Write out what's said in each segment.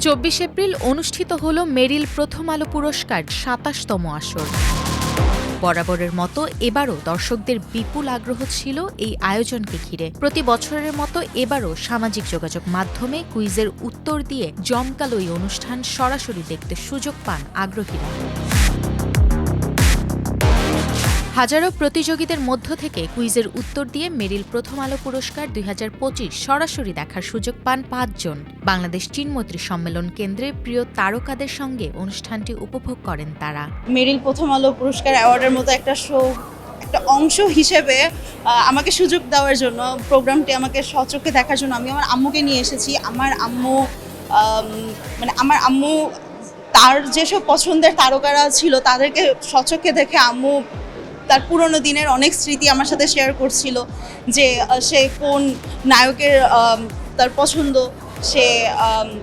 ২৪ April অনুষ্ঠিত হল মেরিল প্রথম আলো পুরস্কার ২৭তম আসর। বরাবরের মতো এবারও দর্শকদের বিপুল আগ্রহ ছিল এই আয়োজনকে ঘিরে। প্রতি বছরের মতো এবারও সামাজিক যোগাযোগ মাধ্যমে কুইজের উত্তর দিয়ে জমকালো এই অনুষ্ঠান সরাসরি দেখতে সুযোগ পান আগ্রহীরা। হাজারো প্রতিযোগীদের মধ্য থেকে কুইজের উত্তর দিয়ে মেরিল প্রথম আলো পুরস্কার ২০২৫ সরাসরি দেখার সুযোগ পান ৫ জন। বাংলাদেশ চীনমৈত্রী সম্মেলন কেন্দ্রে প্রিয় তারকাদের সঙ্গে অনুষ্ঠানটি উপভোগ করেন তারা। মেরিল প্রথম আলো পুরস্কার অ্যাওয়ার্ডের মতো একটা একটা অংশ হিসেবে আমাকে সুযোগ দেওয়ার জন্য, প্রোগ্রামটি আমাকে সচক্ষে দেখার জন্য আমি আমার আম্মুকে নিয়ে এসেছি। আমার আম্মু তার যেসব পছন্দের তারকারা ছিল তাদেরকে সচক্ষে দেখে আম্মু তার পুরনো দিনের অনেক স্মৃতি আমার সাথে শেয়ার করছিল, যে সে কোন নায়কের তার পছন্দ, সে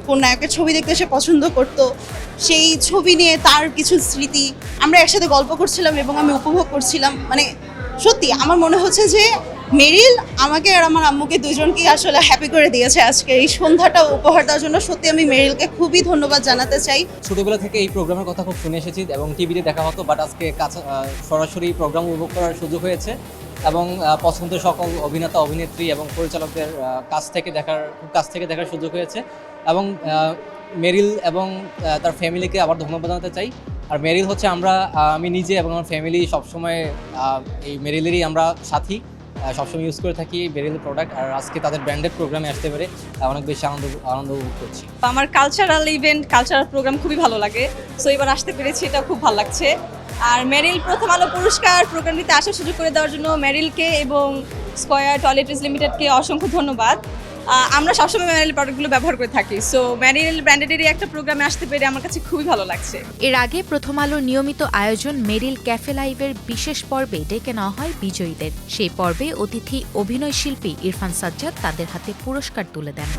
কোন নায়কের ছবি দেখতে সে পছন্দ করত, সেই ছবি নিয়ে তার কিছু স্মৃতি আমরা একসাথে গল্প করছিলাম এবং আমি উপভোগ করছিলাম। মানে সত্যি আমার মনে হচ্ছে যে মেরিল আমাকে আর আমার আম্মুকে দুজনকেই আসলে হ্যাপি করে দিয়েছে আজকে এই সন্ধ্যাটা উপহার দেওয়ার জন্য। সত্যি আমি মেরিলকে খুবই ধন্যবাদ জানাতে চাই। ছোটবেলা থেকে এই প্রোগ্রামের কথা খুব শুনে এসেছি এবং টিভিতে দেখা হতো, বাট আজকে সরাসরি প্রোগ্রাম উপভোগ করার সুযোগ হয়েছে এবং পছন্দের সকল অভিনেতা অভিনেত্রী এবং পরিচালকদের কাছ থেকে দেখার সুযোগ হয়েছে এবং মেরিল এবং তার ফ্যামিলিকে আবার ধন্যবাদ জানাতে চাই। আর মেরিল হচ্ছে আমি নিজে এবং আমার ফ্যামিলি সবসময় এই মেরিলেরই আমরা সাথী, সবসময় ইউজ করে থাকি মেরিল প্রোডাক্ট। আর আজকে তাদের ব্র্যান্ডেড প্রোগ্রামে আসতে পেরে অনেক বেশি আনন্দ উপভোগ করছি। আমার কালচারাল প্রোগ্রাম খুবই ভালো লাগে, সো এবার আসতে পেরেছি, এটা খুব ভালো লাগছে। আর মেরিল প্রথম আলো পুরস্কার প্রোগ্রামটিতে আসার সুযোগ করে দেওয়ার জন্য মেরিলকে এবং স্কয়ার টয়লেট্রিজ লিমিটেডকে অসংখ্য ধন্যবাদ। আমরা সবসময় মেরিল প্রোডাক্টগুলো ব্যবহার করে থাকি, সো মেরিল ব্র্যান্ডেডেরই একটা প্রোগ্রামে আসতে পেরে আমার কাছে খুবই ভালো লাগছে। এর আগে প্রথম আলোর নিয়মিত আয়োজন মেরিল ক্যাফে লাইভের বিশেষ পর্বে ডেকে নেওয়া হয় বিজয়ীদের। সেই পর্বে অতিথি অভিনয় শিল্পী ইরফান সাজ্জাদ তাদের হাতে পুরস্কার তুলে দেন।